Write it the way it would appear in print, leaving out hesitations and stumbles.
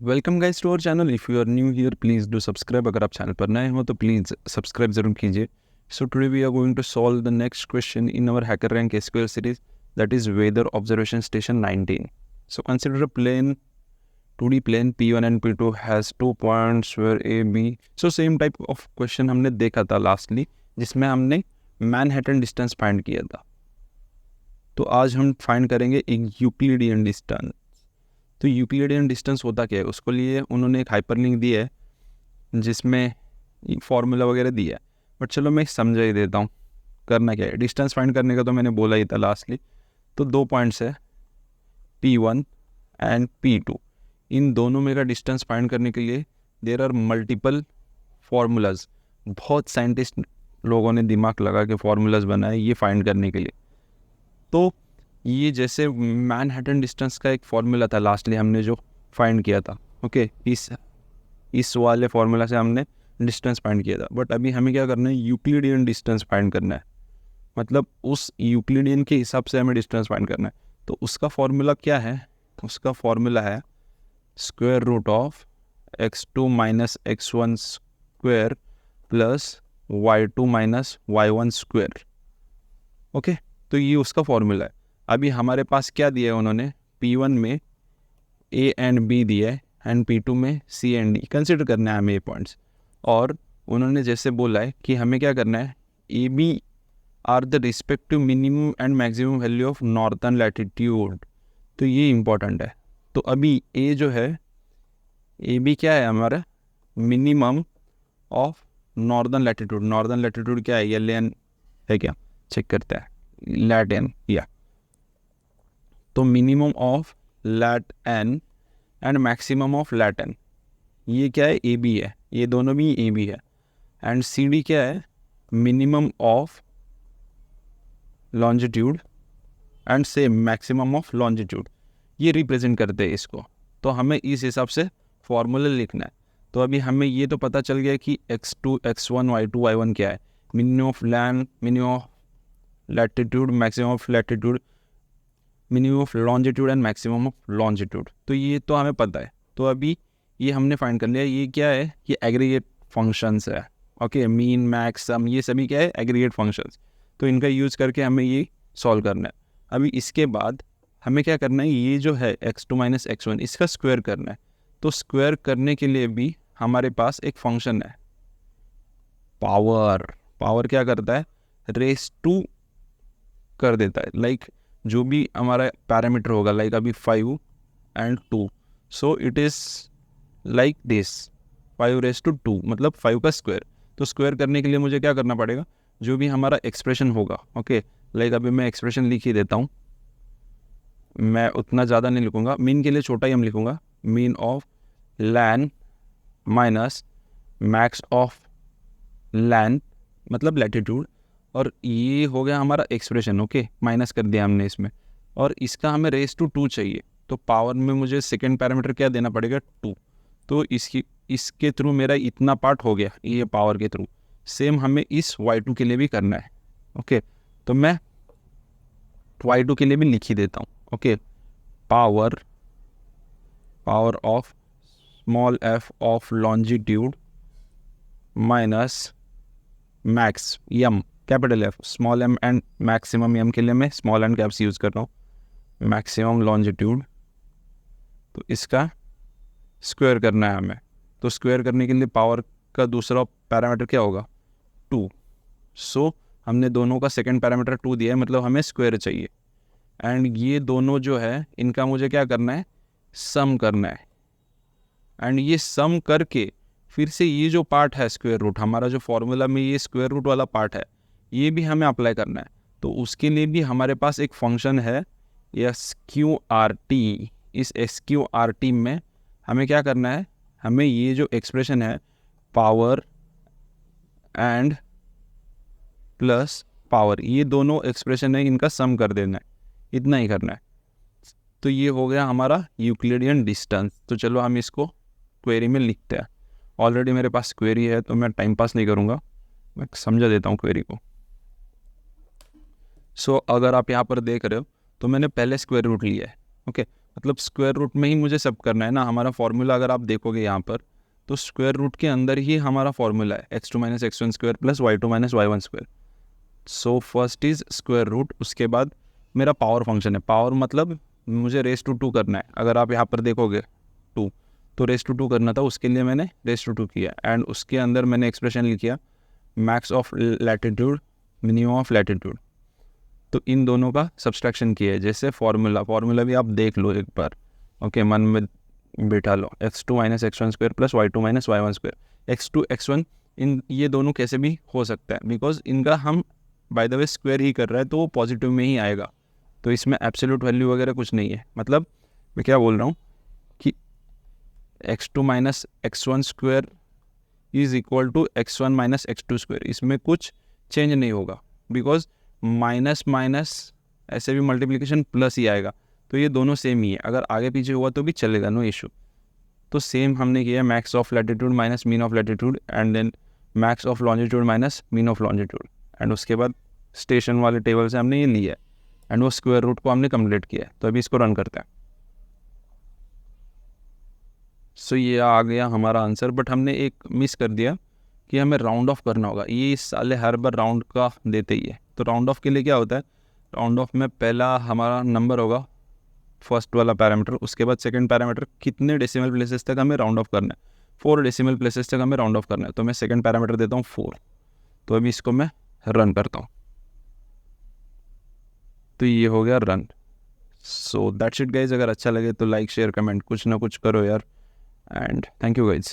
Welcome guys to our channel. If you are new here please do subscribe. अगर आप channel पर नए हो तो प्लीज़ सब्सक्राइब जरूर कीजिए। So today we are going to solve the next question in our HackerRank SQL series, that is weather observation station 19. So consider a plane, 2D plane P1 and P2 has 2 points where A, B. So same type of question हमने देखा था lastly, जिसमें हमने Manhattan distance find किया था। तो आज हम फाइंड करेंगे एक यूक्लिडियन डिस्टेंस। तो यूक्लिडियन डिस्टेंस होता क्या है, उसको लिए उन्होंने एक हाइपरलिंक दी है जिसमें फॉर्मूला वगैरह दिया है, बट चलो मैं समझा ही देता हूँ करना क्या है। डिस्टेंस फाइंड करने का तो मैंने बोला ही था लास्टली। तो 2 पॉइंट्स है P1 एंड P2, इन दोनों में का डिस्टेंस फाइंड करने के लिए देयर आर मल्टीपल फार्मूलाज। बहुत साइंटिस्ट लोगों ने दिमाग लगा के फार्मूलाज बनाए ये फाइंड करने के लिए। तो ये जैसे मैनहट्टन डिस्टेंस का एक फार्मूला था लास्टली हमने जो फाइंड किया था, ओके, इस वाले फार्मूला से हमने डिस्टेंस फाइंड किया था। बट अभी हमें क्या करना है, यूक्लिडियन डिस्टेंस फाइंड करना है। मतलब उस यूक्लिडियन के हिसाब से हमें डिस्टेंस फाइंड करना है। तो उसका फार्मूला क्या है, उसका फार्मूला है square root of x2 minus x1 square plus y2 minus y1 square. Okay, तो ये उसका फॉर्मूला है। अभी हमारे पास क्या दिया है उन्होंने, P1 में A एंड B दिया है एंड P2 में C एंड D। कंसिडर करना है हमें ये पॉइंट्स। और उन्होंने जैसे बोला है कि हमें क्या करना है, AB are the respective minimum and maximum value of northern latitude. तो ये इंपॉर्टेंट है। तो अभी A जो है, AB क्या है हमारा, minimum of northern latitude. Northern latitude क्या है, एलियन है क्या, चेक करते हैं, लैटिन या। तो minimum of lat N and maximum of lat N, ये क्या है, ए बी है, ये दोनों भी ए बी है। एंड सी डी क्या है, minimum of longitude and same maximum of longitude. ये रिप्रेजेंट करते हैं इसको। तो हमें इस हिसाब से फॉर्मूला लिखना है। तो अभी हमें ये तो पता चल गया कि x2 x1 y2 y1 क्या है, minimum of land, minimum of latitude, maximum of latitude, minimum of longitude and maximum of longitude. तो ये तो हमें पता है। तो अभी ये हमने फाइंड कर लिया। ये क्या है, ये एग्रीगेट फंक्शंस है। ओके, मीन मैक्स सम ये सभी क्या है, एग्रीगेट फंक्शंस। तो इनका यूज़ करके हमें ये सॉल्व करना है। अभी इसके बाद हमें क्या करना है, ये जो है x2 माइनस x1 इसका स्क्वायर करना है। तो स्क्वायर करने के लिए भी हमारे पास एक फंक्शन है पावर। पावर क्या करता है, रेस टू कर देता है। लाइक जो भी हमारा पैरामीटर होगा, लाइक अभी 5 and 2, so it is like this 5 raised to 2, मतलब 5 का स्क्वायर। तो स्क्वायर करने के लिए मुझे क्या करना पड़ेगा, जो भी हमारा एक्सप्रेशन होगा, ओके, लाइक अभी मैं एक्सप्रेशन लिख ही देता हूँ। मैं उतना ज़्यादा नहीं लिखूँगा, मीन के लिए छोटा ही हम लिखूँगा, mean of lan minus max of lan मतलब लैटिट्यूड। और ये हो गया हमारा एक्सप्रेशन, ओके, माइनस कर दिया हमने इसमें। और इसका हमें raised to 2 चाहिए। तो पावर में मुझे सेकेंड पैरामीटर क्या देना पड़ेगा, 2। तो इसके थ्रू मेरा इतना पार्ट हो गया, ये पावर के थ्रू। सेम हमें इस y2 के लिए भी करना है। ओके, तो मैं y2 के लिए भी लिख ही देता हूँ। Okay, power of small f of longitude minus max यम capital F small m and maximum m के लिए मैं स्मॉल एंड कैप्स यूज़ कर रहा हूँ, मैक्सिमम लॉन्जिट्यूड। तो इसका स्क्वायर करना है हमें। तो स्क्वायर करने के लिए पावर का दूसरा पैरामीटर क्या होगा, 2। सो हमने दोनों का सेकंड पैरामीटर 2 दिया है, मतलब हमें स्क्वायर चाहिए। एंड ये दोनों जो है इनका मुझे क्या करना है, सम करना है। एंड ये सम करके फिर से ये जो पार्ट है स्क्वायर रूट, हमारा जो फॉर्मूला में ये स्क्वायर रूट वाला पार्ट है, ये भी हमें अप्लाई करना है। तो उसके लिए भी हमारे पास एक फंक्शन है SQRT। इस SQRT में हमें क्या करना है, हमें ये जो एक्सप्रेशन है पावर एंड प्लस पावर, ये दोनों एक्सप्रेशन है, इनका सम कर देना है, इतना ही करना है। तो ये हो गया हमारा यूक्लिडियन डिस्टेंस। तो चलो हम इसको क्वेरी में लिखते हैं। ऑलरेडी मेरे पास क्वेरी है तो मैं टाइम पास नहीं करूँगा, मैं समझा देता हूँ क्वेरी को। सो अगर आप यहाँ पर देख रहे हो तो मैंने पहले स्क्वायर रूट लिया है। ओके, मतलब स्क्वायर रूट में ही मुझे सब करना है ना। हमारा फॉर्मूला अगर आप देखोगे यहाँ पर, तो स्क्वायर रूट के अंदर ही हमारा फॉर्मूला है x2 minus x1 square plus y2 minus y1 square. So first is square root, उसके बाद मेरा पावर फंक्शन है। पावर मतलब मुझे रेस टू 2 करना है। अगर आप यहाँ पर देखोगे 2, तो रेस टू 2 करना था, उसके लिए मैंने रेस टू 2 किया। एंड उसके अंदर मैंने एक्सप्रेशन लिखा max of latitude minimum of latitude. तो इन दोनों का सब्सट्रैक्शन किया है। जैसे फॉर्मूला भी आप देख लो एक बार, ओके, मन में बिठा लो। x2 minus x1 square plus y2 minus y1 square. x2 x1 इन ये दोनों कैसे भी हो सकता है, बिकॉज इनका हम बाय द वे स्क्वायर ही कर रहा है, तो वो पॉजिटिव में ही आएगा। तो इसमें एब्सोल्यूट वैल्यू वगैरह कुछ नहीं है। मतलब मैं क्या बोल रहा हूँ कि x2 minus x1 square is equal to x1 minus x2 square. इसमें कुछ चेंज नहीं होगा, बिकॉज माइनस माइनस ऐसे भी मल्टीप्लिकेशन प्लस ही आएगा। तो ये दोनों सेम ही है, अगर आगे पीछे हुआ तो भी चलेगा, नो इशू। तो सेम हमने किया max of latitude minus mean of latitude, and then max of longitude minus mean of longitude. And उसके बाद स्टेशन वाले टेबल से हमने ये लिया है, एंड वो स्क्वायर रूट को हमने कंप्लीट किया है। तो अभी इसको रन करते हैं। सो ये आ गया हमारा आंसर, बट हमने एक मिस कर दिया कि हमें राउंड ऑफ करना होगा। ये इस साले हर बार राउंड का देते ही है। तो राउंड ऑफ के लिए क्या होता है, राउंड ऑफ में पहला हमारा नंबर होगा फर्स्ट वाला पैरामीटर, उसके बाद सेकंड पैरामीटर कितने डेसिमल प्लेसेस तक हमें राउंड ऑफ करना है, 4 डेसिमल प्लेसेस तक हमें राउंड ऑफ करना है। तो मैं सेकंड पैरामीटर देता हूँ 4। तो अभी इसको मैं रन करता हूँ, तो ये हो गया run. So that's it guys. अगर अच्छा लगे तो लाइक शेयर कमेंट कुछ ना कुछ करो यार, एंड थैंक यू गाइज।